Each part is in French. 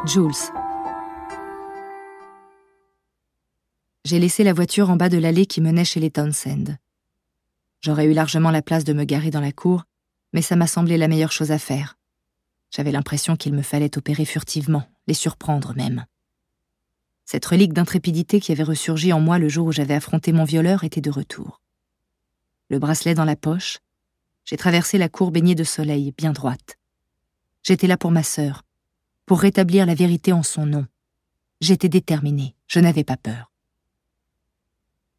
Jules. J'ai laissé la voiture en bas de l'allée qui menait chez les Townsend. J'aurais eu largement la place de me garer dans la cour, mais ça m'a semblé la meilleure chose à faire. J'avais l'impression qu'il me fallait opérer furtivement, les surprendre même. Cette relique d'intrépidité qui avait ressurgi en moi le jour où j'avais affronté mon violeur était de retour. Le bracelet dans la poche, j'ai traversé la cour baignée de soleil, bien droite. J'étais là pour ma sœur, pour rétablir la vérité en son nom. J'étais déterminée, je n'avais pas peur.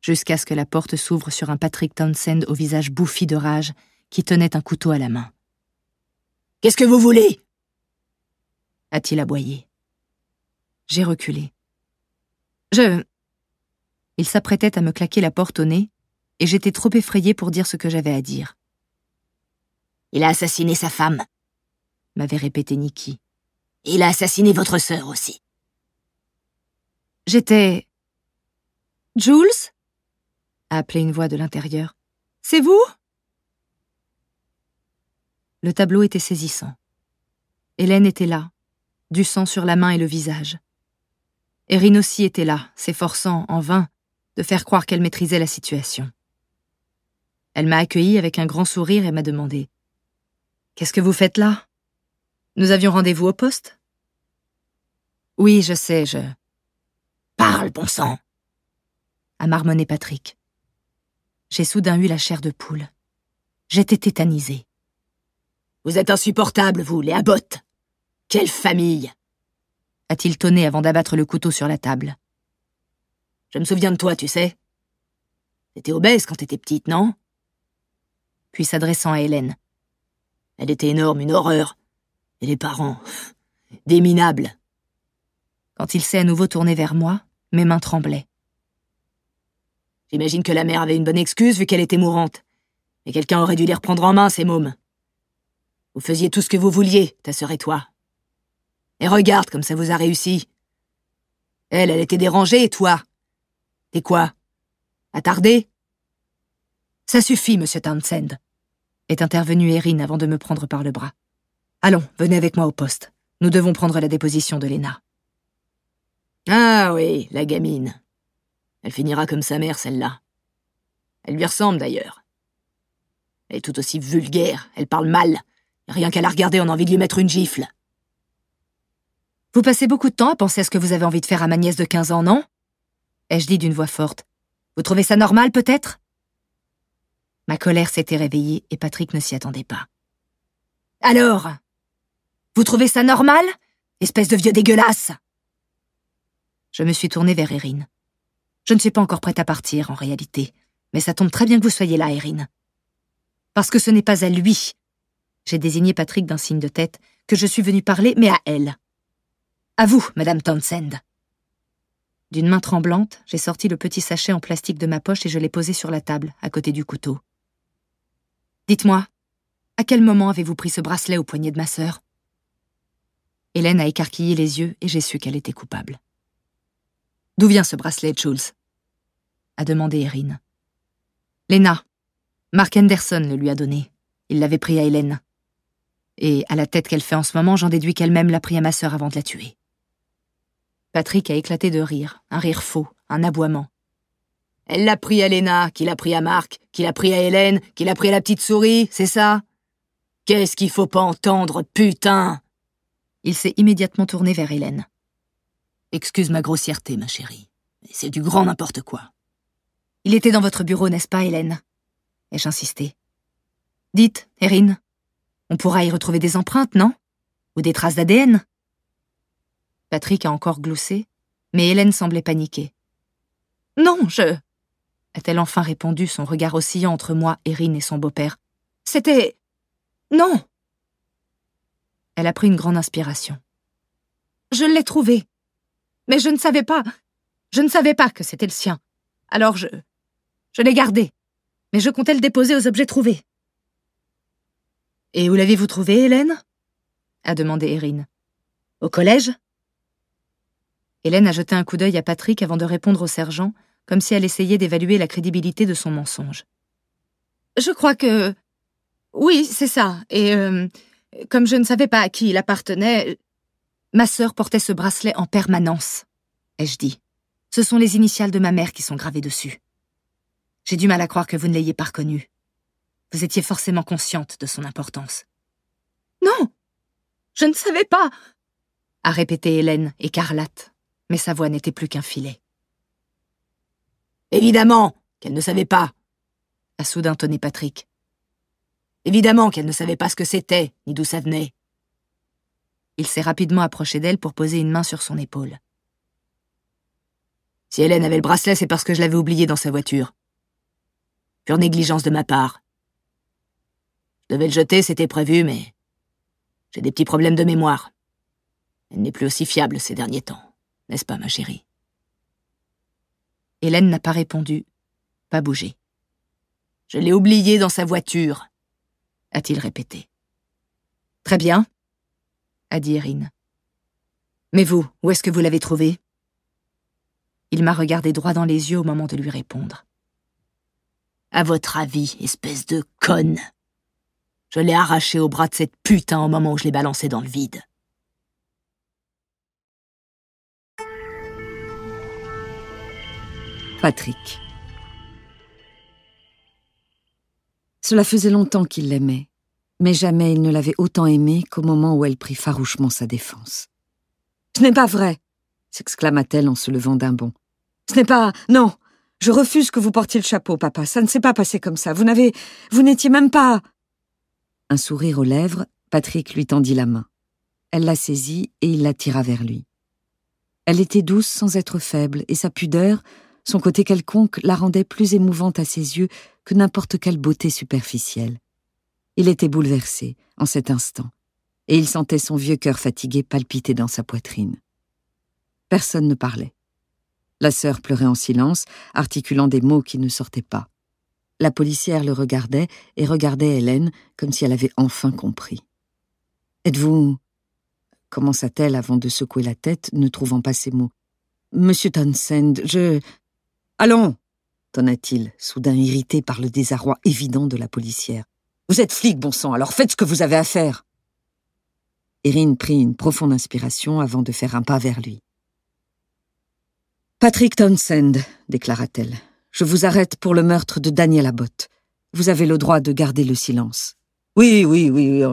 Jusqu'à ce que la porte s'ouvre sur un Patrick Townsend au visage bouffi de rage qui tenait un couteau à la main. « Qu'est-ce que vous voulez ?» a-t-il aboyé. J'ai reculé. Il s'apprêtait à me claquer la porte au nez, et j'étais trop effrayée pour dire ce que j'avais à dire. « Il a assassiné sa femme, » m'avait répété Nikki. « Il a assassiné votre sœur aussi. » J'étais... « Jules ?» a appelé une voix de l'intérieur. « C'est vous ?» Le tableau était saisissant. Hélène était là, du sang sur la main et le visage. Erin aussi était là, s'efforçant, en vain, de faire croire qu'elle maîtrisait la situation. Elle m'a accueillie avec un grand sourire et m'a demandé « Qu'est-ce que vous faites là ? Nous avions rendez-vous au poste ?» « Oui, je sais, je... »« Parle, bon sang !» a marmonné Patrick. J'ai soudain eu la chair de poule. J'étais tétanisée. « Vous êtes insupportable, vous, les Abbott. Quelle famille !» a-t-il tonné avant d'abattre le couteau sur la table. « Je me souviens de toi, tu sais. T'étais obèse quand t'étais petite, non ?» Puis s'adressant à Hélène. « Elle était énorme, une horreur. Et les parents, des minables. » Quand il s'est à nouveau tourné vers moi, mes mains tremblaient. « J'imagine que la mère avait une bonne excuse vu qu'elle était mourante. Mais quelqu'un aurait dû les reprendre en main, ces mômes. Vous faisiez tout ce que vous vouliez, ta sœur et toi. Et regarde comme ça vous a réussi. Elle était dérangée, et toi? T'es quoi? Attardé? Ça suffit, monsieur Townsend, est intervenue Erin avant de me prendre par le bras. Allons, venez avec moi au poste. Nous devons prendre la déposition de Lena. Ah oui, la gamine. Elle finira comme sa mère, celle-là. Elle lui ressemble, d'ailleurs. Elle est tout aussi vulgaire, elle parle mal. Rien qu'à la regarder, on a envie de lui mettre une gifle. Vous passez beaucoup de temps à penser à ce que vous avez envie de faire à ma nièce de 15 ans, non ? Ai-je dit d'une voix forte. Vous trouvez ça normal, peut-être ? Ma colère s'était réveillée et Patrick ne s'y attendait pas. Alors ? Vous trouvez ça normal ? Espèce de vieux dégueulasse ! Je me suis tournée vers Erin. Je ne suis pas encore prête à partir, en réalité. Mais ça tombe très bien que vous soyez là, Erin. Parce que ce n'est pas à lui. J'ai désigné Patrick d'un signe de tête que je suis venue parler, mais à elle. À vous, Madame Townsend. D'une main tremblante, j'ai sorti le petit sachet en plastique de ma poche et je l'ai posé sur la table, à côté du couteau. Dites-moi, à quel moment avez-vous pris ce bracelet au poignet de ma sœur ? Hélène a écarquillé les yeux et j'ai su qu'elle était coupable. D'où vient ce bracelet, Jules ? A demandé Erin. Lena. Mark Henderson le lui a donné. Il l'avait pris à Hélène. Et à la tête qu'elle fait en ce moment, j'en déduis qu'elle-même l'a pris à ma sœur avant de la tuer. Patrick a éclaté de rire, un rire faux, un aboiement. Elle l'a pris à Lena, qui l'a pris à Mark, qui l'a pris à Hélène, qui l'a pris à la petite souris, c'est ça? Qu'est-ce qu'il faut pas entendre, putain? Il s'est immédiatement tourné vers Hélène. Excuse ma grossièreté, ma chérie, mais c'est du grand n'importe quoi. Il était dans votre bureau, n'est-ce pas, Hélène? Ai-je insisté. Dites, Erin, on pourra y retrouver des empreintes, non? Ou des traces d'ADN? Patrick a encore gloussé, mais Hélène semblait paniquer. Non, a-t-elle enfin répondu, son regard oscillant entre moi, Erin et son beau-père. C'était... Non. Elle a pris une grande inspiration. Je l'ai trouvé. Mais je ne savais pas que c'était le sien. Alors je l'ai gardé. Mais je comptais le déposer aux objets trouvés. Et où l'avez-vous trouvé, Hélène ? A demandé Erin. Au collège ? Hélène a jeté un coup d'œil à Patrick avant de répondre au sergent, comme si elle essayait d'évaluer la crédibilité de son mensonge. Je crois que... Oui, c'est ça. Et comme je ne savais pas à qui il appartenait... Ma sœur portait ce bracelet en permanence, ai-je dit. Ce sont les initiales de ma mère qui sont gravées dessus. J'ai du mal à croire que vous ne l'ayez pas reconnue. Vous étiez forcément consciente de son importance. Non, je ne savais pas, a répété Hélène, écarlate, mais sa voix n'était plus qu'un filet. Évidemment qu'elle ne savait pas, A soudain tonné Patrick. Évidemment qu'elle ne savait pas ce que c'était, ni d'où ça venait. Il s'est rapidement approché d'elle pour poser une main sur son épaule. Si Hélène avait le bracelet, c'est parce que je l'avais oublié dans sa voiture. Pure négligence de ma part. Je devais le jeter, c'était prévu, mais j'ai des petits problèmes de mémoire. Elle n'est plus aussi fiable ces derniers temps, n'est-ce pas, ma chérie? Hélène n'a pas répondu, pas bougé. Je l'ai oublié dans sa voiture, a-t-il répété. Très bien, a dit Erin. Mais vous, où est-ce que vous l'avez trouvée? Il m'a regardé droit dans les yeux au moment de lui répondre. À votre avis, espèce de conne? Je l'ai arraché au bras de cette putain au moment où je l'ai balancé dans le vide. Patrick. Cela faisait longtemps qu'il l'aimait, mais jamais il ne l'avait autant aimée qu'au moment où elle prit farouchement sa défense. « Ce n'est pas vrai !» s'exclama-t-elle en se levant d'un bond. « Ce n'est pas... Non, je refuse que vous portiez le chapeau, papa. Ça ne s'est pas passé comme ça. Vous n'étiez même pas... » Un sourire aux lèvres, Patrick lui tendit la main. Elle la saisit et il la tira vers lui. Elle était douce sans être faible, et sa pudeur, son côté quelconque, la rendait plus émouvante à ses yeux que n'importe quelle beauté superficielle. Il était bouleversé, en cet instant, et il sentait son vieux cœur fatigué palpiter dans sa poitrine. Personne ne parlait. La sœur pleurait en silence, articulant des mots qui ne sortaient pas. La policière le regardait et regardait Hélène comme si elle avait enfin compris. « Êtes-vous... » commença-t-elle avant de secouer la tête, ne trouvant pas ses mots. « Monsieur Townsend, je... »« Allons !» tonna-t-il, soudain irrité par le désarroi évident de la policière. « Vous êtes flic, bon sang, alors faites ce que vous avez à faire !» Erin prit une profonde inspiration avant de faire un pas vers lui. « Patrick Townsend, déclara-t-elle, je vous arrête pour le meurtre de Daniel Abbott. Vous avez le droit de garder le silence. »« Oui,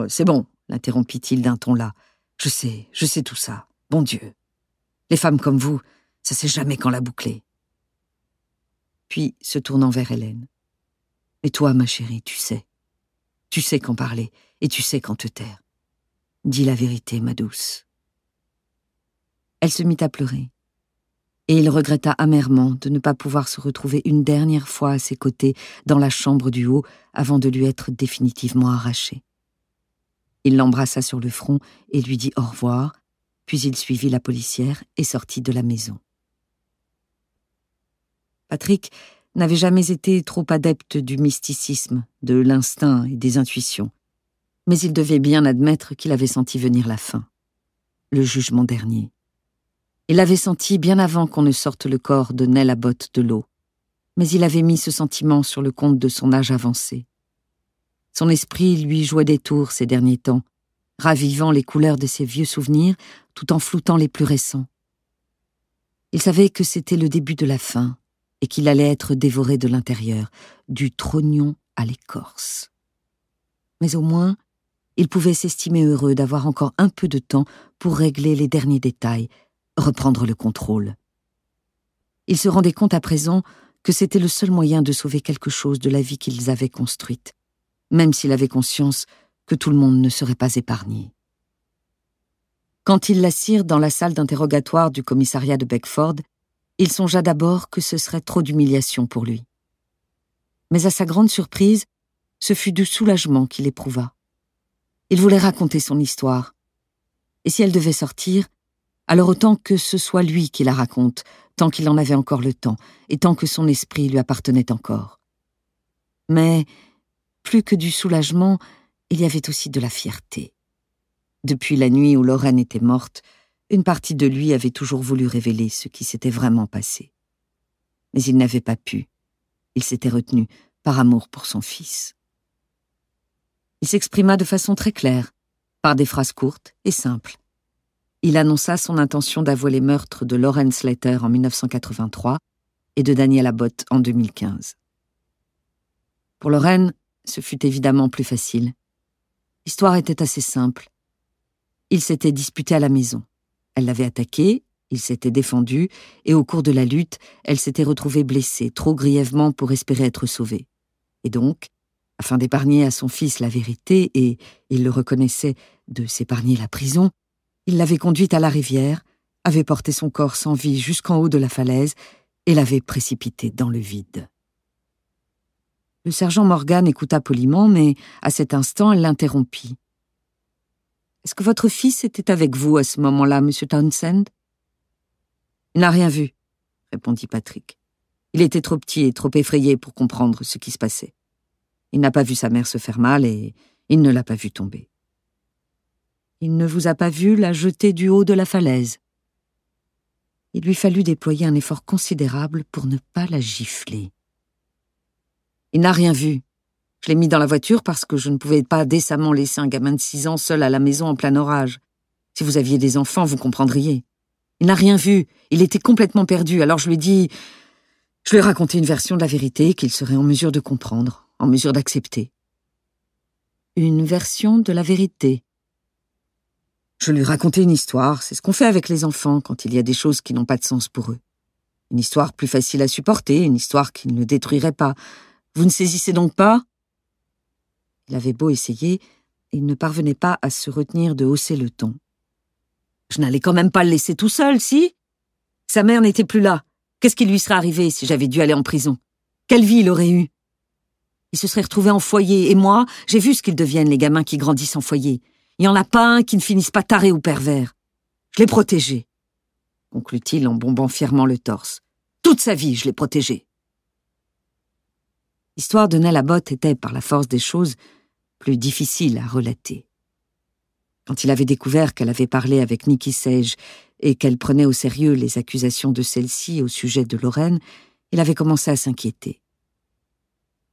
c'est bon, l'interrompit-il d'un ton las. Je sais tout ça, bon Dieu. Les femmes comme vous, ça sait jamais quand la boucler. » Puis, se tournant vers Hélène. « Mais toi, ma chérie, tu sais quand parler, et tu sais quand te taire. Dis la vérité, ma douce. » Elle se mit à pleurer, et il regretta amèrement de ne pas pouvoir se retrouver une dernière fois à ses côtés dans la chambre du haut avant de lui être définitivement arraché. Il l'embrassa sur le front et lui dit au revoir, puis il suivit la policière et sortit de la maison. Patrick n'avait jamais été trop adepte du mysticisme, de l'instinct et des intuitions, mais il devait bien admettre qu'il avait senti venir la fin, le jugement dernier. Il l'avait senti bien avant qu'on ne sorte le corps de Nell Abbott de l'eau, mais il avait mis ce sentiment sur le compte de son âge avancé. Son esprit lui jouait des tours ces derniers temps, ravivant les couleurs de ses vieux souvenirs tout en floutant les plus récents. Il savait que c'était le début de la fin et qu'il allait être dévoré de l'intérieur, du trognon à l'écorce. Mais au moins, il pouvait s'estimer heureux d'avoir encore un peu de temps pour régler les derniers détails, reprendre le contrôle. Il se rendait compte à présent que c'était le seul moyen de sauver quelque chose de la vie qu'ils avaient construite, même s'il avait conscience que tout le monde ne serait pas épargné. Quand ils l'assirent dans la salle d'interrogatoire du commissariat de Beckford, il songea d'abord que ce serait trop d'humiliation pour lui. Mais à sa grande surprise, ce fut du soulagement qu'il éprouva. Il voulait raconter son histoire. Et si elle devait sortir, alors autant que ce soit lui qui la raconte, tant qu'il en avait encore le temps, et tant que son esprit lui appartenait encore. Mais, plus que du soulagement, il y avait aussi de la fierté. Depuis la nuit où Lorraine était morte, une partie de lui avait toujours voulu révéler ce qui s'était vraiment passé. Mais il n'avait pas pu. Il s'était retenu par amour pour son fils. Il s'exprima de façon très claire, par des phrases courtes et simples. il annonça son intention d'avouer les meurtres de Lauren Slater en 1983 et de Daniel Abbott en 2015. Pour Lauren, ce fut évidemment plus facile. L'histoire était assez simple. Ils s'étaient disputés à la maison. Elle l'avait attaqué, il s'était défendu, et au cours de la lutte, elle s'était retrouvée blessée, trop grièvement pour espérer être sauvée. Et donc, afin d'épargner à son fils la vérité, et il le reconnaissait, de s'épargner la prison, il l'avait conduite à la rivière, avait porté son corps sans vie jusqu'en haut de la falaise et l'avait précipité dans le vide. Le sergent Morgan écouta poliment, mais à cet instant, elle l'interrompit. « Est-ce que votre fils était avec vous à ce moment-là, Monsieur Townsend ?»« Il n'a rien vu, » répondit Patrick. Il était trop petit et trop effrayé pour comprendre ce qui se passait. Il n'a pas vu sa mère se faire mal et il ne l'a pas vue tomber. Il ne vous a pas vu la jeter du haut de la falaise. Il lui fallut déployer un effort considérable pour ne pas la gifler. Il n'a rien vu. Je l'ai mis dans la voiture parce que je ne pouvais pas décemment laisser un gamin de 6 ans seul à la maison en plein orage. Si vous aviez des enfants, vous comprendriez. Il n'a rien vu. Il était complètement perdu. Alors je lui ai dit... Je lui ai raconté une version de la vérité qu'il serait en mesure de comprendre, en mesure d'accepter. Une version de la vérité. Je lui ai raconté une histoire. C'est ce qu'on fait avec les enfants quand il y a des choses qui n'ont pas de sens pour eux. Une histoire plus facile à supporter, une histoire qui ne le détruirait pas. Vous ne saisissez donc pas ? Il avait beau essayer, il ne parvenait pas à se retenir de hausser le ton. Je n'allais quand même pas le laisser tout seul, si ? Sa mère n'était plus là. Qu'est-ce qui lui serait arrivé si j'avais dû aller en prison ? Quelle vie il aurait eu ? Il se serait retrouvé en foyer, et moi, j'ai vu ce qu'ils deviennent, les gamins qui grandissent en foyer. Il n'y en a pas un qui ne finisse pas taré ou pervers. Je l'ai protégé, conclut-il en bombant fièrement le torse. Toute sa vie, je l'ai protégé. L'histoire de Nell Abbott était, par la force des choses, plus difficile à relater. Quand il avait découvert qu'elle avait parlé avec Nikki Sage et qu'elle prenait au sérieux les accusations de celle-ci au sujet de Lauren, il avait commencé à s'inquiéter.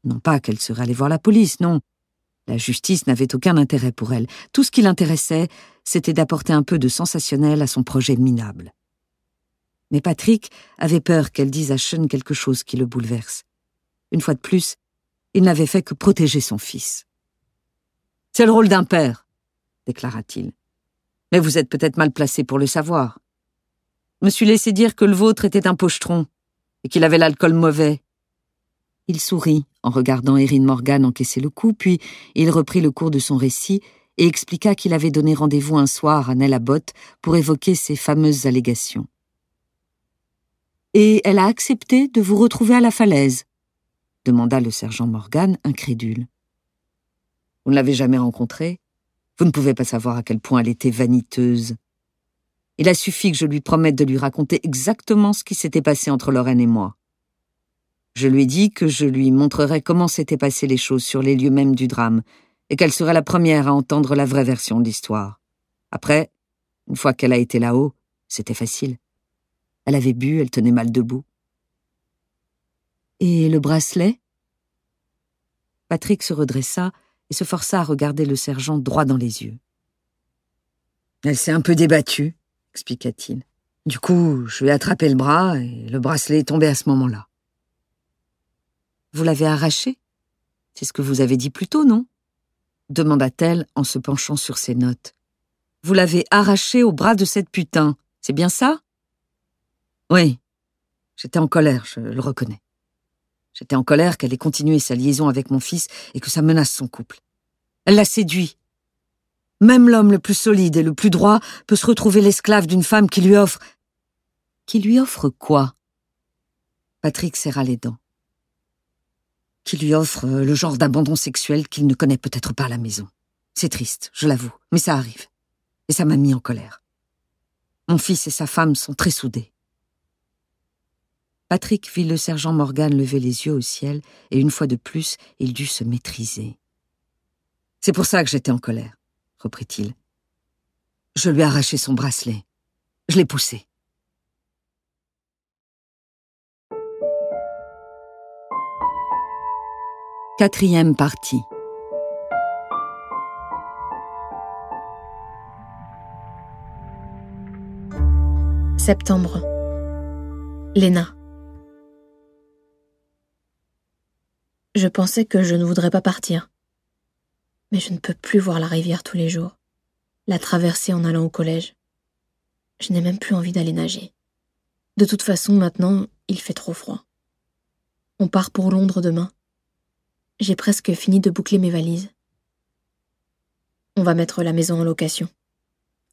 Non pas qu'elle serait allée voir la police, non. La justice n'avait aucun intérêt pour elle. Tout ce qui l'intéressait, c'était d'apporter un peu de sensationnel à son projet minable. Mais Patrick avait peur qu'elle dise à Sean quelque chose qui le bouleverse. Une fois de plus, il n'avait fait que protéger son fils. « C'est le rôle d'un père », déclara-t-il. « Mais vous êtes peut-être mal placé pour le savoir. Je me suis laissé dire que le vôtre était un pochetron et qu'il avait l'alcool mauvais. » Il sourit en regardant Erin Morgan encaisser le coup, puis il reprit le cours de son récit et expliqua qu'il avait donné rendez-vous un soir à Nell Abbott pour évoquer ces fameuses allégations. « Et elle a accepté de vous retrouver à la falaise ?» demanda le sergent Morgan, incrédule. « Vous ne l'avez jamais rencontrée ? Vous ne pouvez pas savoir à quel point elle était vaniteuse. Il a suffi que je lui promette de lui raconter exactement ce qui s'était passé entre Lauren et moi. Je lui ai dit que je lui montrerais comment s'étaient passées les choses sur les lieux mêmes du drame, et qu'elle serait la première à entendre la vraie version de l'histoire. Après, une fois qu'elle a été là-haut, c'était facile. Elle avait bu, elle tenait mal debout. Et le bracelet ? Patrick se redressa et se força à regarder le sergent droit dans les yeux. Elle s'est un peu débattue, expliqua-t-il. Du coup, je lui ai attrapé le bras et le bracelet est tombé à ce moment-là. Vous l'avez arraché ? C'est ce que vous avez dit plus tôt, non ? Demanda-t-elle en se penchant sur ses notes. Vous l'avez arraché au bras de cette putain, c'est bien ça ? Oui. J'étais en colère, je le reconnais. J'étais en colère qu'elle ait continué sa liaison avec mon fils et que ça menace son couple. Elle l'a séduit. Même l'homme le plus solide et le plus droit peut se retrouver l'esclave d'une femme qui lui offre... Qui lui offre quoi ? Patrick serra les dents. Qui lui offre le genre d'abandon sexuel qu'il ne connaît peut-être pas à la maison. C'est triste, je l'avoue, mais ça arrive. Et ça m'a mis en colère. Mon fils et sa femme sont très soudés. Patrick vit le sergent Morgan lever les yeux au ciel, et une fois de plus, il dut se maîtriser. « C'est pour ça que j'étais en colère, » reprit-il. « Je lui ai arraché son bracelet. Je l'ai poussé. » Quatrième partie. Septembre. Léna. Je pensais que je ne voudrais pas partir. Mais je ne peux plus voir la rivière tous les jours, la traverser en allant au collège. Je n'ai même plus envie d'aller nager. De toute façon, maintenant, il fait trop froid. On part pour Londres demain. J'ai presque fini de boucler mes valises. On va mettre la maison en location.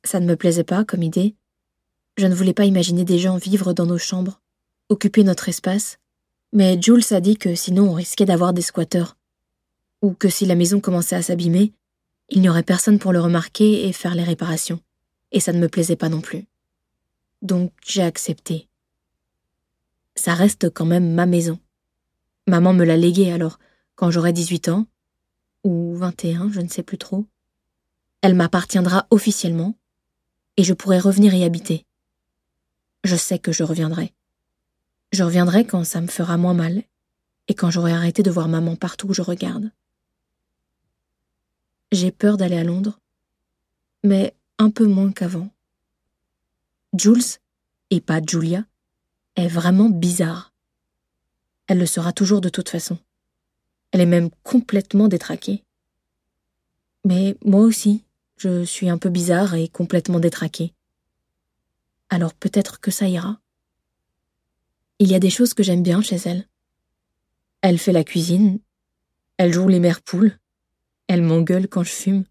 Ça ne me plaisait pas comme idée. Je ne voulais pas imaginer des gens vivre dans nos chambres, occuper notre espace, mais Jules a dit que sinon on risquait d'avoir des squatteurs, ou que si la maison commençait à s'abîmer, il n'y aurait personne pour le remarquer et faire les réparations, et ça ne me plaisait pas non plus. Donc j'ai accepté. Ça reste quand même ma maison. Maman me l'a léguée alors, quand j'aurai 18 ans, ou 21, je ne sais plus trop. Elle m'appartiendra officiellement, et je pourrai revenir y habiter. Je sais que je reviendrai. Je reviendrai quand ça me fera moins mal et quand j'aurai arrêté de voir maman partout où je regarde. J'ai peur d'aller à Londres, mais un peu moins qu'avant. Jules, et pas Julia, est vraiment bizarre. Elle le sera toujours de toute façon. Elle est même complètement détraquée. Mais moi aussi, je suis un peu bizarre et complètement détraquée. Alors peut-être que ça ira. Il y a des choses que j'aime bien chez elle. Elle fait la cuisine, elle joue les mères poules, elle m'engueule quand je fume.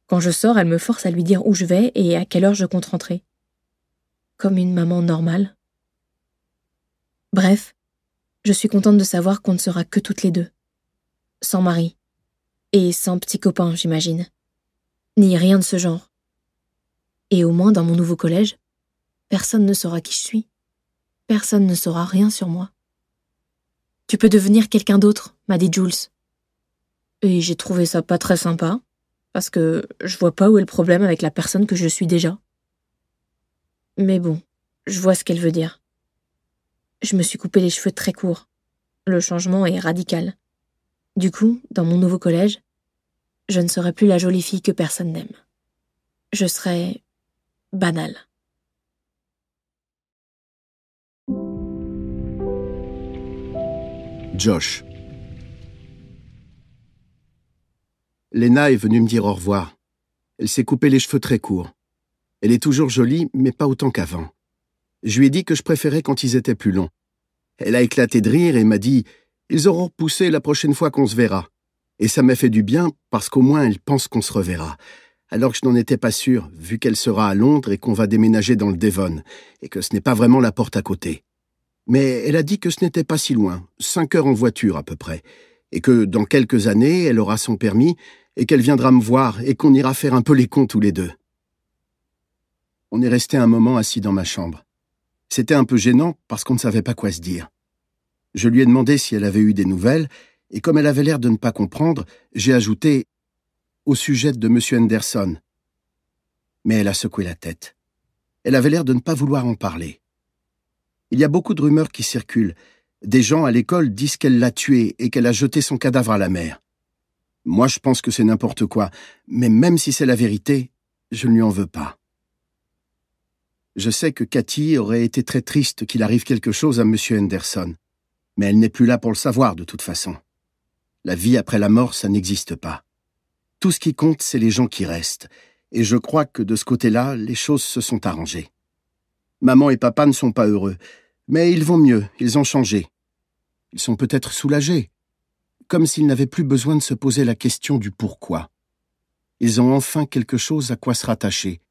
Quand je sors, elle me force à lui dire où je vais et à quelle heure je compte rentrer. Comme une maman normale. Bref, je suis contente de savoir qu'on ne sera que toutes les deux. Sans mari. Et sans petit copain, j'imagine. Ni rien de ce genre. Et au moins, dans mon nouveau collège, personne ne saura qui je suis. Personne ne saura rien sur moi. Tu peux devenir quelqu'un d'autre, m'a dit Jules. Et j'ai trouvé ça pas très sympa, parce que je vois pas où est le problème avec la personne que je suis déjà. Mais bon, je vois ce qu'elle veut dire. Je me suis coupé les cheveux très courts. Le changement est radical. Du coup, dans mon nouveau collège, je ne serai plus la jolie fille que personne n'aime. Je serai banale. Josh. Léna est venue me dire au revoir. Elle s'est coupé les cheveux très courts. Elle est toujours jolie, mais pas autant qu'avant. Je lui ai dit que je préférais quand ils étaient plus longs. Elle a éclaté de rire et m'a dit « Ils auront repoussé la prochaine fois qu'on se verra ». Et ça m'a fait du bien parce qu'au moins elle pense qu'on se reverra. Alors que je n'en étais pas sûr, vu qu'elle sera à Londres et qu'on va déménager dans le Devon, et que ce n'est pas vraiment la porte à côté. Mais elle a dit que ce n'était pas si loin, 5 heures en voiture à peu près, et que dans quelques années, elle aura son permis et qu'elle viendra me voir et qu'on ira faire un peu les cons tous les deux. On est resté un moment assis dans ma chambre. C'était un peu gênant parce qu'on ne savait pas quoi se dire. Je lui ai demandé si elle avait eu des nouvelles, et comme elle avait l'air de ne pas comprendre, j'ai ajouté « au sujet de M. Henderson ». Mais elle a secoué la tête. Elle avait l'air de ne pas vouloir en parler. Il y a beaucoup de rumeurs qui circulent. Des gens à l'école disent qu'elle l'a tué et qu'elle a jeté son cadavre à la mer. Moi, je pense que c'est n'importe quoi, mais même si c'est la vérité, je ne lui en veux pas. Je sais que Cathy aurait été très triste qu'il arrive quelque chose à M. Henderson, mais elle n'est plus là pour le savoir de toute façon. La vie après la mort, ça n'existe pas. Tout ce qui compte, c'est les gens qui restent, et je crois que de ce côté-là, les choses se sont arrangées. Maman et papa ne sont pas heureux, mais ils vont mieux, ils ont changé. Ils sont peut-être soulagés, comme s'ils n'avaient plus besoin de se poser la question du pourquoi. Ils ont enfin quelque chose à quoi se rattacher,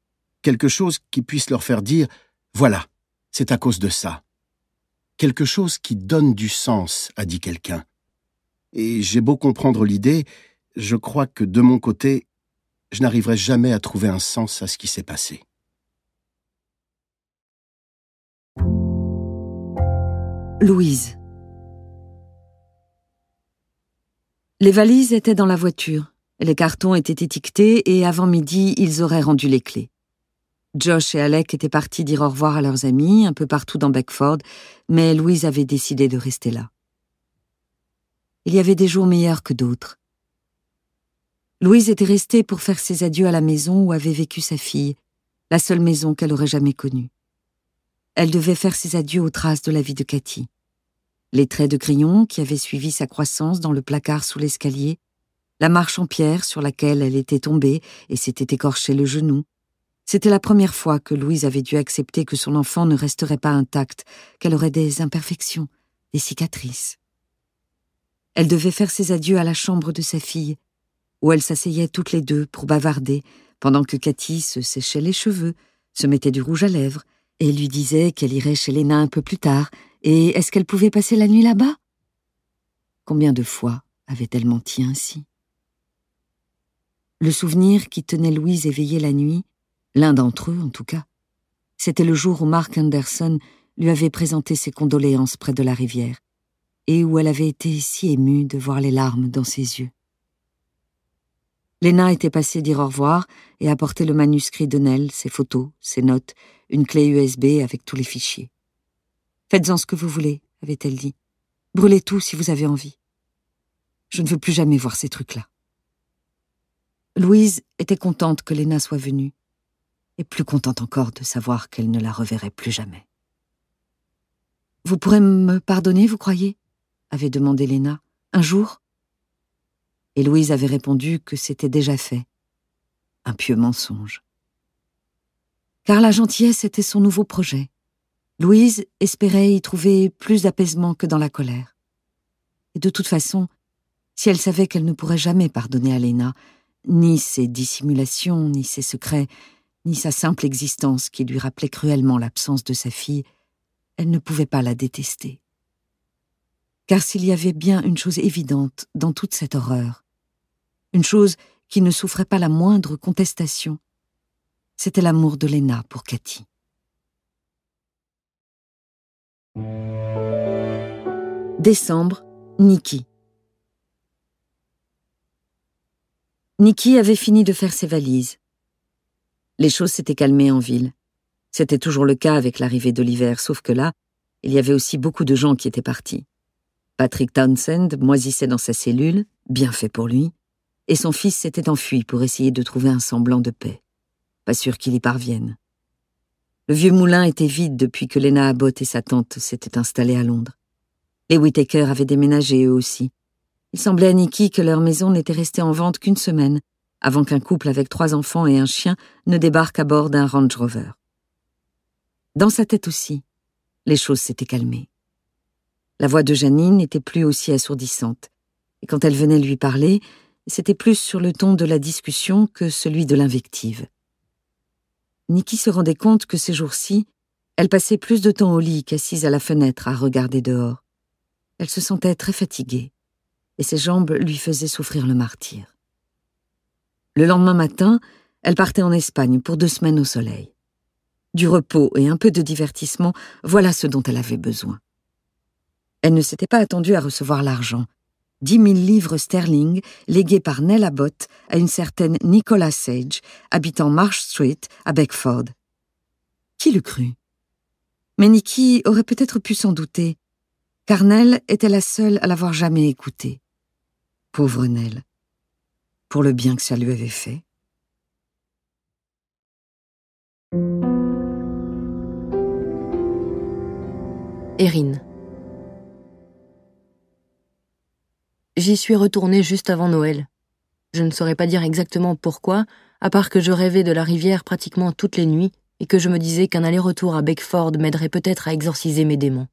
quelque chose qui puisse leur faire dire « Voilà, c'est à cause de ça ». Quelque chose qui donne du sens, a dit quelqu'un. Et j'ai beau comprendre l'idée, je crois que de mon côté, je n'arriverai jamais à trouver un sens à ce qui s'est passé. Louise. Les valises étaient dans la voiture. Les cartons étaient étiquetés et avant midi, ils auraient rendu les clés. Josh et Alec étaient partis dire au revoir à leurs amis, un peu partout dans Beckford, mais Louise avait décidé de rester là. Il y avait des jours meilleurs que d'autres. Louise était restée pour faire ses adieux à la maison où avait vécu sa fille, la seule maison qu'elle aurait jamais connue. elle devait faire ses adieux aux traces de la vie de Cathy. Les traits de crayon qui avaient suivi sa croissance dans le placard sous l'escalier, la marche en pierre sur laquelle elle était tombée et s'était écorché le genou. C'était la première fois que Louise avait dû accepter que son enfant ne resterait pas intacte, qu'elle aurait des imperfections, des cicatrices. Elle devait faire ses adieux à la chambre de sa fille, où elles s'asseyaient toutes les deux pour bavarder, pendant que Cathy se séchait les cheveux, se mettait du rouge à lèvres, et lui disait qu'elle irait chez Léna un peu plus tard, et est-ce qu'elle pouvait passer la nuit là-bas? Combien de fois avait-elle menti ainsi? Le souvenir qui tenait Louise éveillée la nuit, l'un d'entre eux en tout cas, c'était le jour où Mark Anderson lui avait présenté ses condoléances près de la rivière, et où elle avait été si émue de voir les larmes dans ses yeux. Léna était passée dire au revoir et apportait le manuscrit de Nell, ses photos, ses notes, une clé USB avec tous les fichiers. « Faites-en ce que vous voulez, » avait-elle dit. « Brûlez tout si vous avez envie. Je ne veux plus jamais voir ces trucs-là. » Louise était contente que Léna soit venue, et plus contente encore de savoir qu'elle ne la reverrait plus jamais. « Vous pourrez me pardonner, vous croyez ?» avait demandé Léna. « Un jour ?» Et Louise avait répondu que c'était déjà fait. Un pieux mensonge. Car la gentillesse était son nouveau projet. Louise espérait y trouver plus d'apaisement que dans la colère. Et de toute façon, si elle savait qu'elle ne pourrait jamais pardonner à Léna, ni ses dissimulations, ni ses secrets, ni sa simple existence qui lui rappelait cruellement l'absence de sa fille, elle ne pouvait pas la détester. Car s'il y avait bien une chose évidente dans toute cette horreur, une chose qui ne souffrait pas la moindre contestation, c'était l'amour de Léna pour Cathy. Décembre, Nikki. Nikki avait fini de faire ses valises. Les choses s'étaient calmées en ville. C'était toujours le cas avec l'arrivée de l'hiver, sauf que là, il y avait aussi beaucoup de gens qui étaient partis. Patrick Townsend moisissait dans sa cellule, bien fait pour lui, et son fils s'était enfui pour essayer de trouver un semblant de paix. Pas sûr qu'il y parvienne. Le vieux moulin était vide depuis que Léna Abbott et sa tante s'étaient installés à Londres. Les Whittaker avaient déménagé eux aussi. Il semblait à Nikki que leur maison n'était restée en vente qu'une semaine, avant qu'un couple avec 3 enfants et un chien ne débarque à bord d'un Range Rover. Dans sa tête aussi, les choses s'étaient calmées. La voix de Janine n'était plus aussi assourdissante, et quand elle venait lui parler, c'était plus sur le ton de la discussion que celui de l'invective. Nikki se rendait compte que ces jours-ci, elle passait plus de temps au lit qu'assise à la fenêtre à regarder dehors. Elle se sentait très fatiguée, et ses jambes lui faisaient souffrir le martyre. Le lendemain matin, elle partait en Espagne pour 2 semaines au soleil. Du repos et un peu de divertissement, voilà ce dont elle avait besoin. Elle ne s'était pas attendue à recevoir l'argent. 10 000 livres sterling légués par Nell Abbott à une certaine Nicola Sage, habitant Marsh Street à Beckford. Qui l'eût cru? Mais Nikki aurait peut-être pu s'en douter, car Nell était la seule à l'avoir jamais écoutée. Pauvre Nell, pour le bien que ça lui avait fait. Erin. J'y suis retournée juste avant Noël. Je ne saurais pas dire exactement pourquoi, à part que je rêvais de la rivière pratiquement toutes les nuits et que je me disais qu'un aller-retour à Beckford m'aiderait peut-être à exorciser mes démons.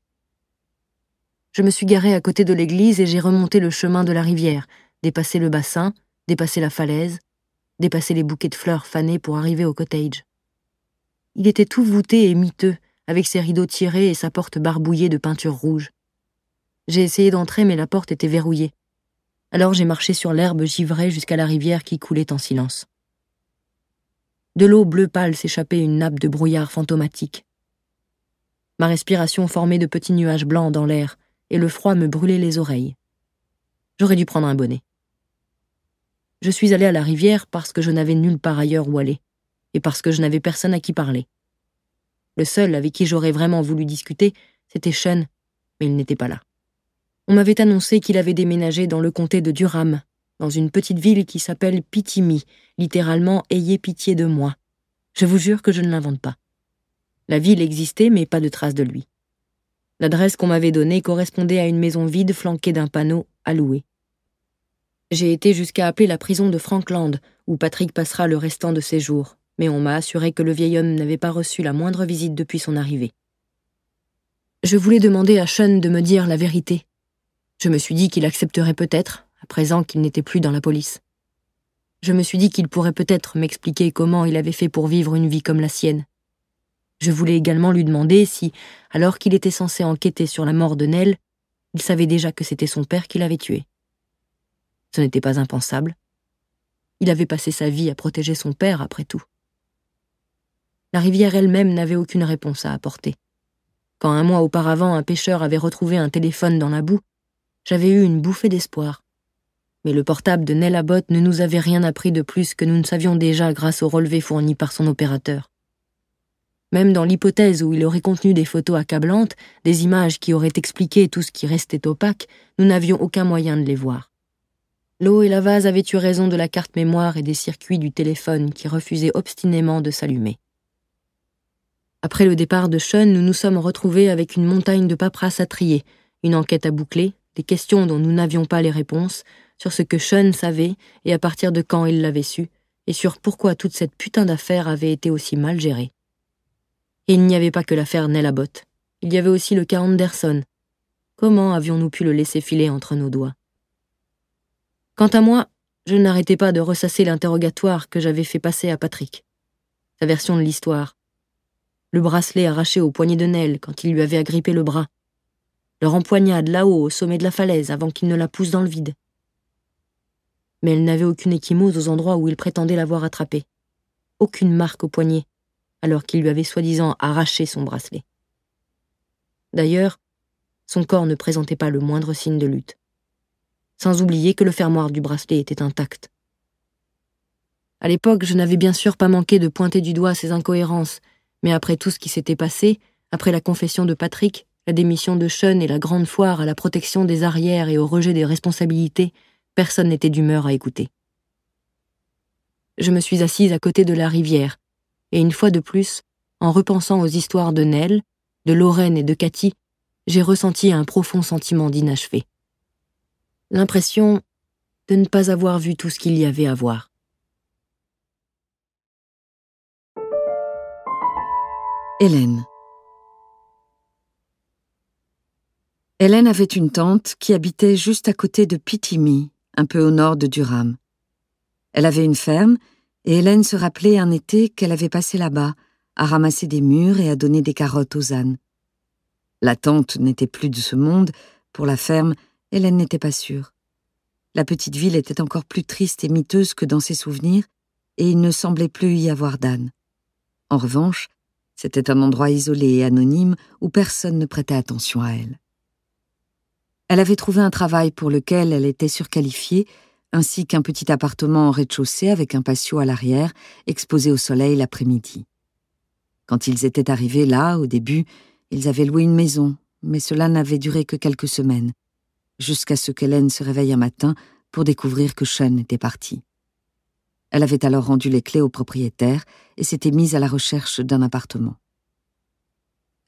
Je me suis garée à côté de l'église et j'ai remonté le chemin de la rivière, dépassé le bassin, dépassé la falaise, dépassé les bouquets de fleurs fanées pour arriver au cottage. Il était tout voûté et miteux, avec ses rideaux tirés et sa porte barbouillée de peinture rouge. J'ai essayé d'entrer mais la porte était verrouillée. Alors j'ai marché sur l'herbe givrée jusqu'à la rivière qui coulait en silence. De l'eau bleu pâle s'échappait une nappe de brouillard fantomatique. Ma respiration formait de petits nuages blancs dans l'air, et le froid me brûlait les oreilles. J'aurais dû prendre un bonnet. Je suis allée à la rivière parce que je n'avais nulle part ailleurs où aller, et parce que je n'avais personne à qui parler. Le seul avec qui j'aurais vraiment voulu discuter, c'était Sean, mais il n'était pas là. On m'avait annoncé qu'il avait déménagé dans le comté de Durham, dans une petite ville qui s'appelle Pity Me, littéralement « Ayez pitié de moi ». Je vous jure que je ne l'invente pas. La ville existait, mais pas de trace de lui. L'adresse qu'on m'avait donnée correspondait à une maison vide flanquée d'un panneau « à louer ». J'ai été jusqu'à appeler la prison de Frankland, où Patrick passera le restant de ses jours, mais on m'a assuré que le vieil homme n'avait pas reçu la moindre visite depuis son arrivée. Je voulais demander à Sean de me dire la vérité. Je me suis dit qu'il accepterait peut-être, à présent qu'il n'était plus dans la police. Je me suis dit qu'il pourrait peut-être m'expliquer comment il avait fait pour vivre une vie comme la sienne. Je voulais également lui demander si, alors qu'il était censé enquêter sur la mort de Nell, il savait déjà que c'était son père qui l'avait tué. Ce n'était pas impensable. Il avait passé sa vie à protéger son père, après tout. La rivière elle-même n'avait aucune réponse à apporter. Quand 1 mois auparavant un pêcheur avait retrouvé un téléphone dans la boue, j'avais eu une bouffée d'espoir. Mais le portable de Nell Abbott ne nous avait rien appris de plus que nous ne savions déjà grâce au relevé fourni par son opérateur. Même dans l'hypothèse où il aurait contenu des photos accablantes, des images qui auraient expliqué tout ce qui restait opaque, nous n'avions aucun moyen de les voir. L'eau et la vase avaient eu raison de la carte mémoire et des circuits du téléphone qui refusaient obstinément de s'allumer. Après le départ de Sean, nous nous sommes retrouvés avec une montagne de paperasse à trier, une enquête à boucler, des questions dont nous n'avions pas les réponses, sur ce que Sean savait et à partir de quand il l'avait su, et sur pourquoi toute cette putain d'affaire avait été aussi mal gérée. Et il n'y avait pas que l'affaire Nell Abbott. Il y avait aussi le cas Anderson. Comment avions-nous pu le laisser filer entre nos doigts? Quant à moi, je n'arrêtais pas de ressasser l'interrogatoire que j'avais fait passer à Patrick. Sa version de l'histoire. Le bracelet arraché au poignet de Nell quand il lui avait agrippé le bras. Leur empoignade là-haut au sommet de la falaise avant qu'il ne la pousse dans le vide. Mais elle n'avait aucune ecchymose aux endroits où il prétendait l'avoir attrapée. Aucune marque au poignet, alors qu'il lui avait soi-disant arraché son bracelet. D'ailleurs, son corps ne présentait pas le moindre signe de lutte. Sans oublier que le fermoir du bracelet était intact. À l'époque, je n'avais bien sûr pas manqué de pointer du doigt ces incohérences, mais après tout ce qui s'était passé, après la confession de Patrick, la démission de Sean et la grande foire à la protection des arrières et au rejet des responsabilités, personne n'était d'humeur à écouter. Je me suis assise à côté de la rivière, et une fois de plus, en repensant aux histoires de Nell, de Lorraine et de Cathy, j'ai ressenti un profond sentiment d'inachevé. L'impression de ne pas avoir vu tout ce qu'il y avait à voir. Hélène. Hélène avait une tante qui habitait juste à côté de Pitimi, un peu au nord de Durham. Elle avait une ferme, et Hélène se rappelait un été qu'elle avait passé là-bas, à ramasser des mûres et à donner des carottes aux ânes. La tante n'était plus de ce monde, pour la ferme, Hélène n'était pas sûre. La petite ville était encore plus triste et miteuse que dans ses souvenirs, et il ne semblait plus y avoir d'âne. En revanche, c'était un endroit isolé et anonyme où personne ne prêtait attention à elle. Elle avait trouvé un travail pour lequel elle était surqualifiée, ainsi qu'un petit appartement en rez-de-chaussée avec un patio à l'arrière, exposé au soleil l'après-midi. Quand ils étaient arrivés là, au début, ils avaient loué une maison, mais cela n'avait duré que quelques semaines, jusqu'à ce qu'Hélène se réveille un matin pour découvrir que Sean était parti. Elle avait alors rendu les clés au propriétaire et s'était mise à la recherche d'un appartement.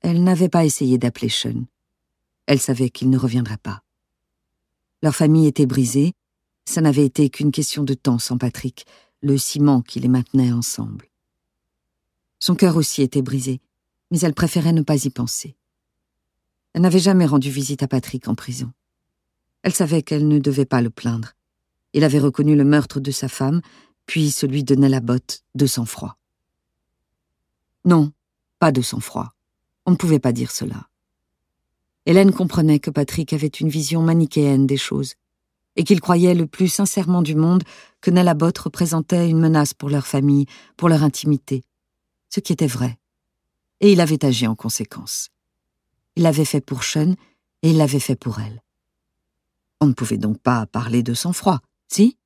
Elle n'avait pas essayé d'appeler Sean. Elle savait qu'il ne reviendrait pas. Leur famille était brisée, ça n'avait été qu'une question de temps sans Patrick, le ciment qui les maintenait ensemble. Son cœur aussi était brisé, mais elle préférait ne pas y penser. Elle n'avait jamais rendu visite à Patrick en prison. Elle savait qu'elle ne devait pas le plaindre. Il avait reconnu le meurtre de sa femme, puis celui de Nell Abbott, de sang-froid. Non, pas de sang-froid. On ne pouvait pas dire cela. Hélène comprenait que Patrick avait une vision manichéenne des choses, et qu'il croyait le plus sincèrement du monde que Nell Abbott représentait une menace pour leur famille, pour leur intimité, ce qui était vrai. Et il avait agi en conséquence. Il l'avait fait pour Sean, et il l'avait fait pour elle. On ne pouvait donc pas parler de sang-froid, si?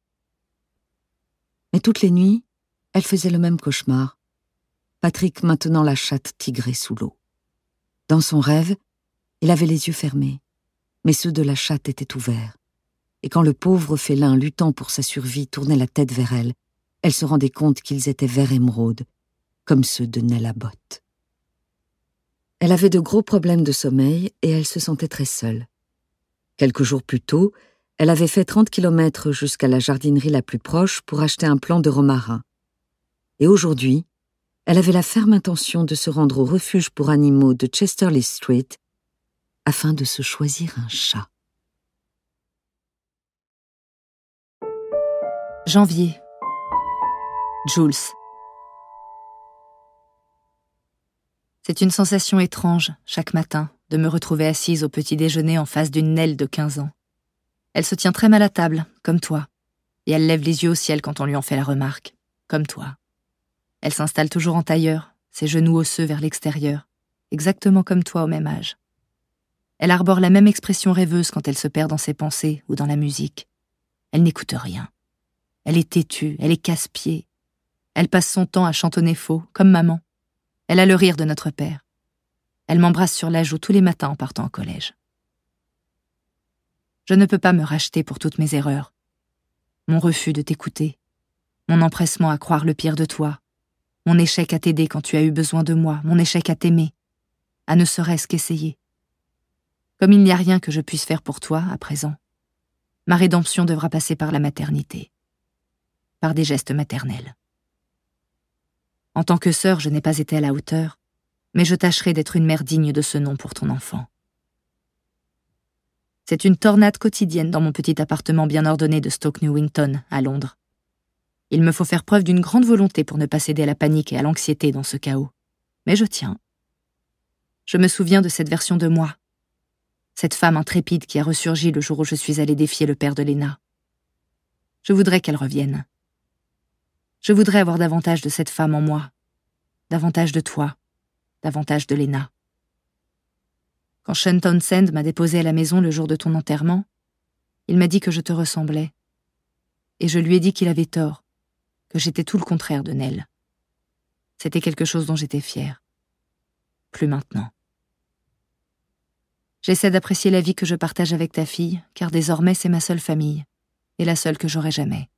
Mais toutes les nuits, elle faisait le même cauchemar. Patrick maintenant la chatte tigrée sous l'eau. Dans son rêve, il avait les yeux fermés, mais ceux de la chatte étaient ouverts. Et quand le pauvre félin luttant pour sa survie tournait la tête vers elle, elle se rendait compte qu'ils étaient vert émeraude, comme ceux de Nell Abbott. Elle avait de gros problèmes de sommeil et elle se sentait très seule. Quelques jours plus tôt, elle avait fait 30 kilomètres jusqu'à la jardinerie la plus proche pour acheter un plant de romarin. Et aujourd'hui, elle avait la ferme intention de se rendre au refuge pour animaux de Chesterley Street afin de se choisir un chat. Janvier. Jules. C'est une sensation étrange, chaque matin, de me retrouver assise au petit déjeuner en face d'une Nell de 15 ans. Elle se tient très mal à table, comme toi, et elle lève les yeux au ciel quand on lui en fait la remarque, comme toi. Elle s'installe toujours en tailleur, ses genoux osseux vers l'extérieur, exactement comme toi au même âge. Elle arbore la même expression rêveuse quand elle se perd dans ses pensées ou dans la musique. Elle n'écoute rien. Elle est têtue, elle est casse-pied. Elle passe son temps à chantonner faux, comme maman. Elle a le rire de notre père. Elle m'embrasse sur la joue tous les matins en partant au collège. Je ne peux pas me racheter pour toutes mes erreurs. Mon refus de t'écouter, mon empressement à croire le pire de toi, mon échec à t'aider quand tu as eu besoin de moi, mon échec à t'aimer, à ne serait-ce qu'essayer. Comme il n'y a rien que je puisse faire pour toi, à présent, ma rédemption devra passer par la maternité, par des gestes maternels. En tant que sœur, je n'ai pas été à la hauteur, mais je tâcherai d'être une mère digne de ce nom pour ton enfant. C'est une tornade quotidienne dans mon petit appartement bien ordonné de Stoke Newington, à Londres. Il me faut faire preuve d'une grande volonté pour ne pas céder à la panique et à l'anxiété dans ce chaos. Mais je tiens. Je me souviens de cette version de moi, cette femme intrépide qui a ressurgi le jour où je suis allée défier le père de Lena. Je voudrais qu'elle revienne. Je voudrais avoir davantage de cette femme en moi, davantage de toi, davantage de Lena. Quand Sean Townsend m'a déposée à la maison le jour de ton enterrement, il m'a dit que je te ressemblais. Et je lui ai dit qu'il avait tort, que j'étais tout le contraire de Nell. C'était quelque chose dont j'étais fière. Plus maintenant. J'essaie d'apprécier la vie que je partage avec ta fille, car désormais c'est ma seule famille, et la seule que j'aurai jamais.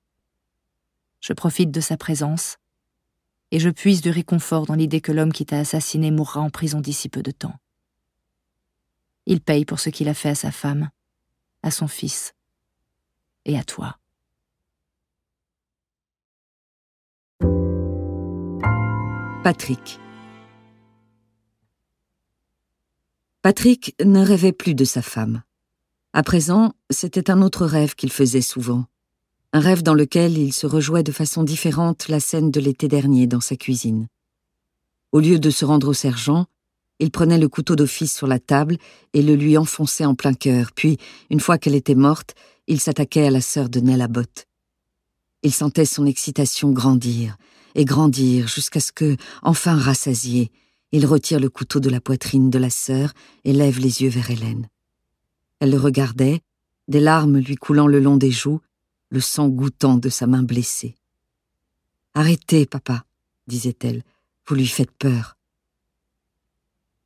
Je profite de sa présence, et je puise du réconfort dans l'idée que l'homme qui t'a assassiné mourra en prison d'ici peu de temps. Il paye pour ce qu'il a fait à sa femme, à son fils, et à toi. Patrick. Patrick ne rêvait plus de sa femme. À présent, c'était un autre rêve qu'il faisait souvent. Un rêve dans lequel il se rejouait de façon différente la scène de l'été dernier dans sa cuisine. Au lieu de se rendre au sergent, il prenait le couteau d'office sur la table et le lui enfonçait en plein cœur, puis, une fois qu'elle était morte, il s'attaquait à la sœur de Nell Abbott. Il sentait son excitation grandir et grandir jusqu'à ce que, enfin rassasié, il retire le couteau de la poitrine de la sœur et lève les yeux vers Hélène. Elle le regardait, des larmes lui coulant le long des joues, le sang goûtant de sa main blessée. « Arrêtez, papa, » disait-elle, « vous lui faites peur. »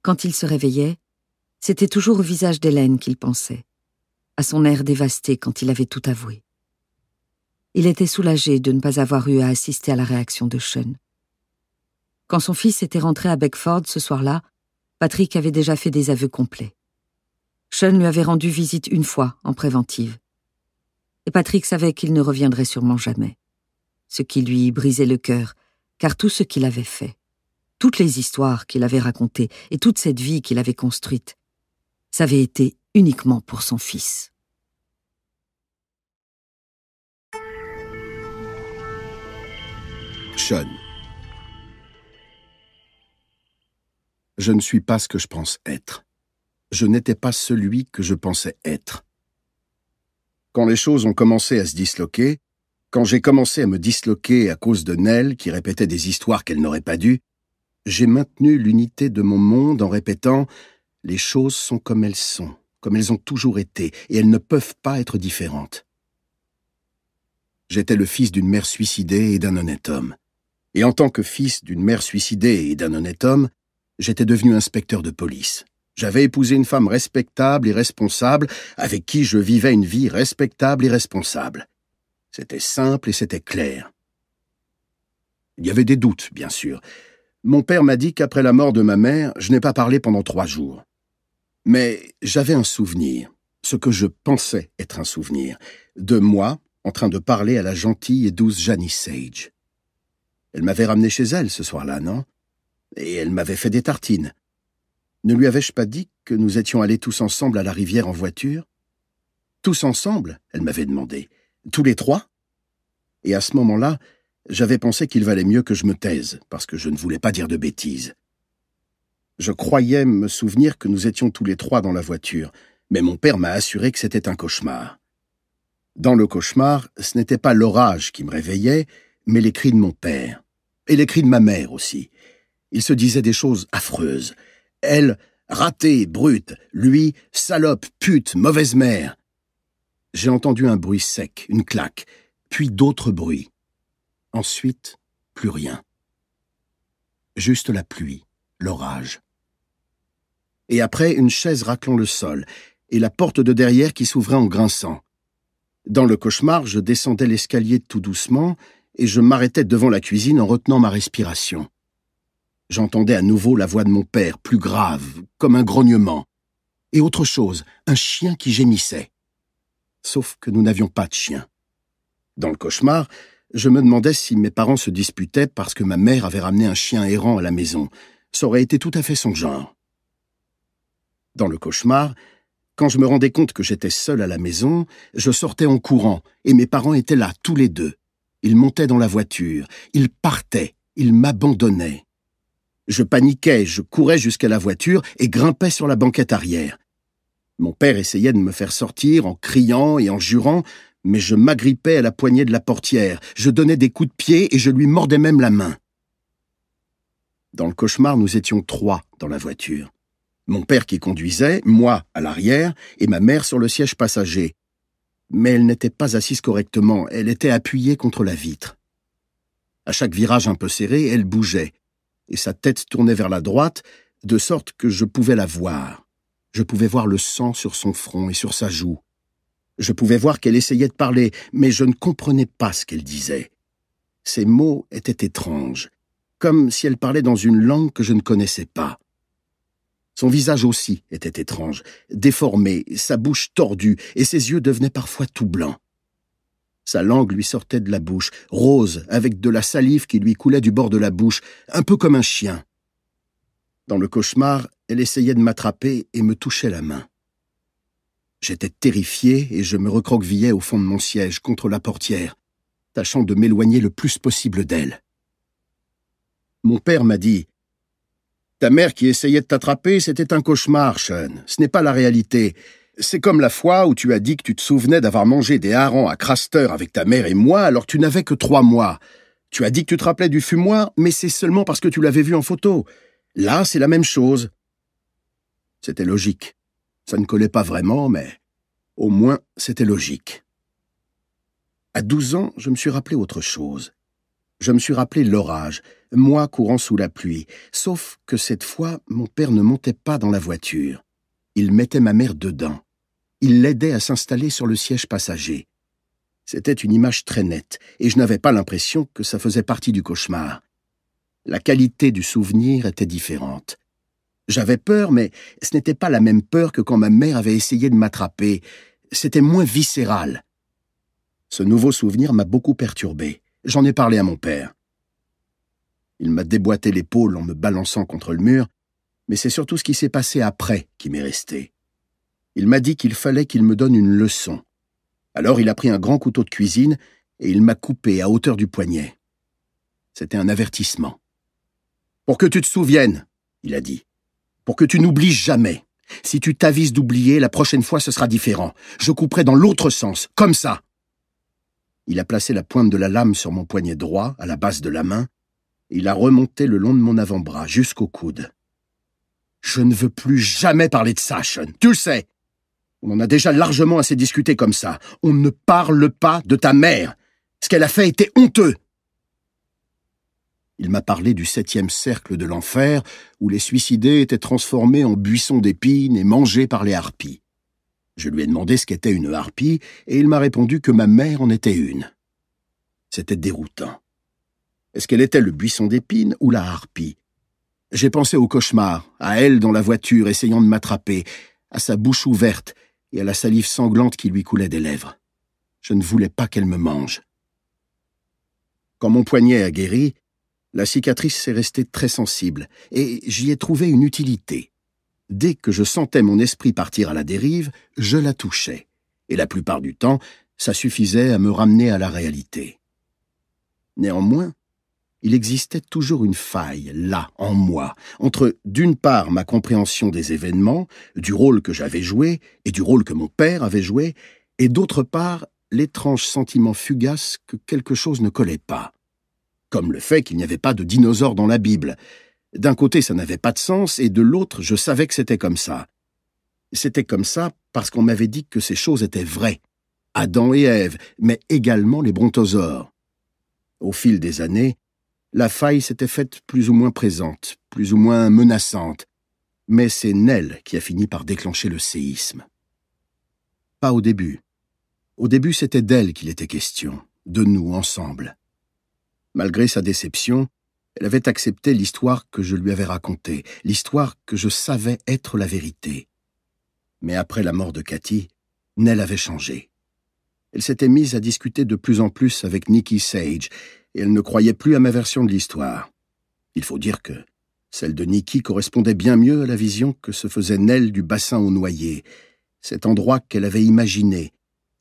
Quand il se réveillait, c'était toujours au visage d'Hélène qu'il pensait, à son air dévasté quand il avait tout avoué. Il était soulagé de ne pas avoir eu à assister à la réaction de Sean. Quand son fils était rentré à Beckford ce soir-là, Patrick avait déjà fait des aveux complets. Sean lui avait rendu visite une fois, en préventive. Et Patrick savait qu'il ne reviendrait sûrement jamais. Ce qui lui brisait le cœur, car tout ce qu'il avait fait, toutes les histoires qu'il avait racontées et toute cette vie qu'il avait construite, ça avait été uniquement pour son fils. Sean. Je ne suis pas ce que je pense être. Je n'étais pas celui que je pensais être. Quand les choses ont commencé à se disloquer, quand j'ai commencé à me disloquer à cause de Nell qui répétait des histoires qu'elle n'aurait pas dû, j'ai maintenu l'unité de mon monde en répétant « Les choses sont comme elles ont toujours été, et elles ne peuvent pas être différentes. » J'étais le fils d'une mère suicidée et d'un honnête homme. Et en tant que fils d'une mère suicidée et d'un honnête homme, j'étais devenu inspecteur de police. J'avais épousé une femme respectable et responsable, avec qui je vivais une vie respectable et responsable. C'était simple et c'était clair. Il y avait des doutes, bien sûr. Mon père m'a dit qu'après la mort de ma mère, je n'ai pas parlé pendant 3 jours. Mais j'avais un souvenir, ce que je pensais être un souvenir, de moi en train de parler à la gentille et douce Janice Sage. Elle m'avait ramené chez elle ce soir-là, non? Et elle m'avait fait des tartines. Ne lui avais-je pas dit que nous étions allés tous ensemble à la rivière en voiture? Tous ensemble, elle m'avait demandé. Tous les 3? Et à ce moment-là, j'avais pensé qu'il valait mieux que je me taise, parce que je ne voulais pas dire de bêtises. Je croyais me souvenir que nous étions tous les 3 dans la voiture, mais mon père m'a assuré que c'était un cauchemar. Dans le cauchemar, ce n'était pas l'orage qui me réveillait, mais les cris de mon père. Et les cris de ma mère aussi. Il se disait des choses affreuses. Elle, ratée, brute. Lui, salope, pute, mauvaise mère. J'ai entendu un bruit sec, une claque, puis d'autres bruits. Ensuite, plus rien. Juste la pluie, l'orage. Et après, une chaise raclant le sol, et la porte de derrière qui s'ouvrait en grinçant. Dans le cauchemar, je descendais l'escalier tout doucement, et je m'arrêtais devant la cuisine en retenant ma respiration. J'entendais à nouveau la voix de mon père, plus grave, comme un grognement. Et autre chose, un chien qui gémissait. Sauf que nous n'avions pas de chien. Dans le cauchemar, je me demandais si mes parents se disputaient parce que ma mère avait ramené un chien errant à la maison. Ça aurait été tout à fait son genre. Dans le cauchemar, quand je me rendais compte que j'étais seul à la maison, je sortais en courant, et mes parents étaient là, tous les 2. Ils montaient dans la voiture, ils partaient, ils m'abandonnaient. Je paniquais, je courais jusqu'à la voiture et grimpais sur la banquette arrière. Mon père essayait de me faire sortir en criant et en jurant, mais je m'agrippais à la poignée de la portière, je donnais des coups de pied et je lui mordais même la main. Dans le cauchemar, nous étions 3 dans la voiture. Mon père qui conduisait, moi à l'arrière et ma mère sur le siège passager. Mais elle n'était pas assise correctement, elle était appuyée contre la vitre. À chaque virage un peu serré, elle bougeait, et sa tête tournait vers la droite, de sorte que je pouvais la voir. Je pouvais voir le sang sur son front et sur sa joue. Je pouvais voir qu'elle essayait de parler, mais je ne comprenais pas ce qu'elle disait. Ses mots étaient étranges, comme si elle parlait dans une langue que je ne connaissais pas. Son visage aussi était étrange, déformé, sa bouche tordue, et ses yeux devenaient parfois tout blancs. Sa langue lui sortait de la bouche, rose, avec de la salive qui lui coulait du bord de la bouche, un peu comme un chien. Dans le cauchemar, elle essayait de m'attraper et me touchait la main. J'étais terrifié et je me recroquevillais au fond de mon siège, contre la portière, tâchant de m'éloigner le plus possible d'elle. Mon père m'a dit: « Ta mère qui essayait de t'attraper, c'était un cauchemar, Sean. Ce n'est pas la réalité. C'est comme la fois où tu as dit que tu te souvenais d'avoir mangé des harengs à Craster avec ta mère et moi alors que tu n'avais que 3 mois. Tu as dit que tu te rappelais du fumoir, mais c'est seulement parce que tu l'avais vu en photo. Là, c'est la même chose. » C'était logique. Ça ne collait pas vraiment, mais au moins c'était logique. À 12 ans, je me suis rappelé autre chose. Je me suis rappelé l'orage, moi courant sous la pluie, sauf que cette fois, mon père ne montait pas dans la voiture. Il mettait ma mère dedans. Il l'aidait à s'installer sur le siège passager. C'était une image très nette, et je n'avais pas l'impression que ça faisait partie du cauchemar. La qualité du souvenir était différente. J'avais peur, mais ce n'était pas la même peur que quand ma mère avait essayé de m'attraper. C'était moins viscéral. Ce nouveau souvenir m'a beaucoup perturbé. J'en ai parlé à mon père. Il m'a déboîté l'épaule en me balançant contre le mur, mais c'est surtout ce qui s'est passé après qui m'est resté. Il m'a dit qu'il fallait qu'il me donne une leçon. Alors il a pris un grand couteau de cuisine et il m'a coupé à hauteur du poignet. C'était un avertissement. « Pour que tu te souviennes, » il a dit. « Pour que tu n'oublies jamais. Si tu t'avises d'oublier, la prochaine fois ce sera différent. Je couperai dans l'autre sens, comme ça. » Il a placé la pointe de la lame sur mon poignet droit, à la base de la main, et il a remonté le long de mon avant-bras, jusqu'au coude. « Je ne veux plus jamais parler de ça, Sean, tu le sais. On en a déjà largement assez discuté comme ça. On ne parle pas de ta mère. Ce qu'elle a fait était honteux. » Il m'a parlé du 7e cercle de l'enfer, où les suicidés étaient transformés en buissons d'épines et mangés par les harpies. Je lui ai demandé ce qu'était une harpie, et il m'a répondu que ma mère en était une. C'était déroutant. Est-ce qu'elle était le buisson d'épines ou la harpie? J'ai pensé au cauchemar, à elle dans la voiture essayant de m'attraper, à sa bouche ouverte et à la salive sanglante qui lui coulait des lèvres. Je ne voulais pas qu'elle me mange. Quand mon poignet a guéri, la cicatrice est restée très sensible, et j'y ai trouvé une utilité. Dès que je sentais mon esprit partir à la dérive, je la touchais, et la plupart du temps, ça suffisait à me ramener à la réalité. Néanmoins, il existait toujours une faille, là, en moi, entre, d'une part, ma compréhension des événements, du rôle que j'avais joué et du rôle que mon père avait joué, et d'autre part, l'étrange sentiment fugace que quelque chose ne collait pas. Comme le fait qu'il n'y avait pas de dinosaures dans la Bible. D'un côté, ça n'avait pas de sens, et de l'autre, je savais que c'était comme ça. C'était comme ça parce qu'on m'avait dit que ces choses étaient vraies. Adam et Ève, mais également les brontosaures. Au fil des années, la faille s'était faite plus ou moins présente, plus ou moins menaçante, mais c'est Nell qui a fini par déclencher le séisme. Pas au début. Au début, c'était d'elle qu'il était question, de nous ensemble. Malgré sa déception, elle avait accepté l'histoire que je lui avais racontée, l'histoire que je savais être la vérité. Mais après la mort de Cathy, Nell avait changé. Elle s'était mise à discuter de plus en plus avec Nikki Sage, et elle ne croyait plus à ma version de l'histoire. Il faut dire que celle de Nikki correspondait bien mieux à la vision que se faisait Nell du bassin aux noyés, cet endroit qu'elle avait imaginé,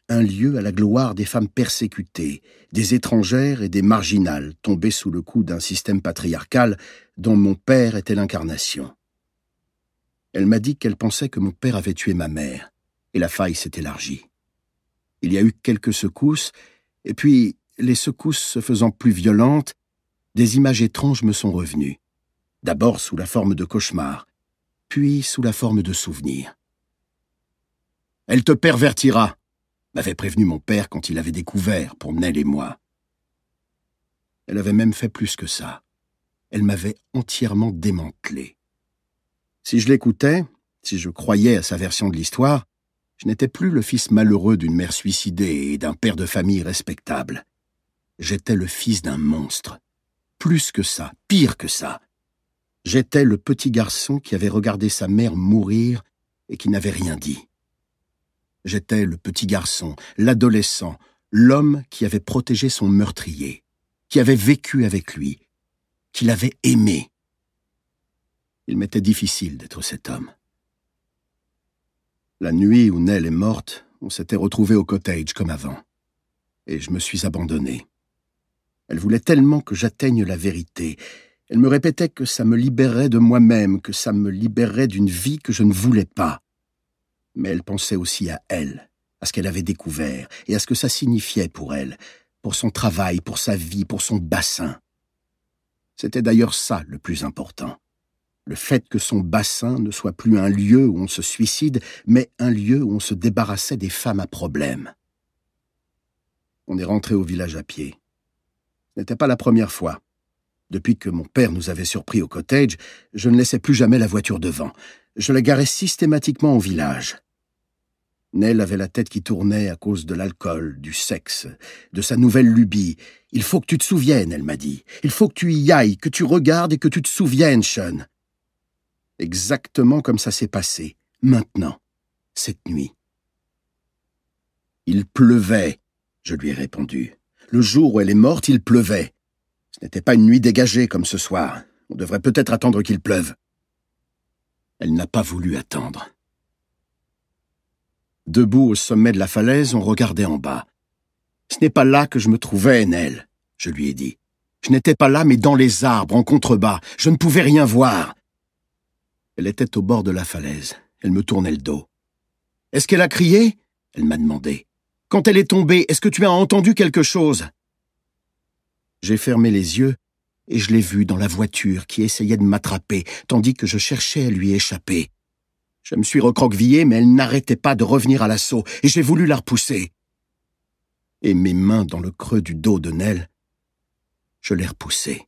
un lieu à la gloire des femmes persécutées, des étrangères et des marginales tombées sous le coup d'un système patriarcal dont mon père était l'incarnation. Elle m'a dit qu'elle pensait que mon père avait tué ma mère, et la faille s'est élargie. Il y a eu quelques secousses, et puis, les secousses se faisant plus violentes, des images étranges me sont revenues. D'abord sous la forme de cauchemars, puis sous la forme de souvenirs. « Elle te pervertira !» m'avait prévenu mon père quand il avait découvert pour Nell et moi. Elle avait même fait plus que ça. Elle m'avait entièrement démantelé. Si je l'écoutais, si je croyais à sa version de l'histoire, je n'étais plus le fils malheureux d'une mère suicidée et d'un père de famille respectable. J'étais le fils d'un monstre. Plus que ça, pire que ça. J'étais le petit garçon qui avait regardé sa mère mourir et qui n'avait rien dit. J'étais le petit garçon, l'adolescent, l'homme qui avait protégé son meurtrier, qui avait vécu avec lui, qui l'avait aimé. Il m'était difficile d'être cet homme. La nuit où Nell est morte, on s'était retrouvés au cottage comme avant. Et je me suis abandonné. Elle voulait tellement que j'atteigne la vérité. Elle me répétait que ça me libérerait de moi-même, que ça me libérerait d'une vie que je ne voulais pas. Mais elle pensait aussi à elle, à ce qu'elle avait découvert, et à ce que ça signifiait pour elle, pour son travail, pour sa vie, pour son bassin. C'était d'ailleurs ça le plus important. Le fait que son bassin ne soit plus un lieu où on se suicide, mais un lieu où on se débarrassait des femmes à problème. On est rentré au village à pied. Ce n'était pas la première fois. Depuis que mon père nous avait surpris au cottage, je ne laissais plus jamais la voiture devant. Je la garais systématiquement au village. Nell avait la tête qui tournait à cause de l'alcool, du sexe, de sa nouvelle lubie. « Il faut que tu te souviennes », elle m'a dit. « Il faut que tu y ailles, que tu regardes et que tu te souviennes, Sean. » Exactement comme ça s'est passé, maintenant, cette nuit. « Il pleuvait », je lui ai répondu. « Le jour où elle est morte, il pleuvait. Ce n'était pas une nuit dégagée comme ce soir. On devrait peut-être attendre qu'il pleuve. » Elle n'a pas voulu attendre. Debout au sommet de la falaise, on regardait en bas. « Ce n'est pas là que je me trouvais, Nell, » je lui ai dit. « Je n'étais pas là, mais dans les arbres, en contrebas. Je ne pouvais rien voir. » Elle était au bord de la falaise. Elle me tournait le dos. « Est-ce qu'elle a crié ?» elle m'a demandé. « Quand elle est tombée, est-ce que tu as entendu quelque chose ?» J'ai fermé les yeux et je l'ai vue dans la voiture qui essayait de m'attraper, tandis que je cherchais à lui échapper. Je me suis recroquevillé, mais elle n'arrêtait pas de revenir à l'assaut, et j'ai voulu la repousser. Et mes mains dans le creux du dos de Nell, je l'ai repoussée.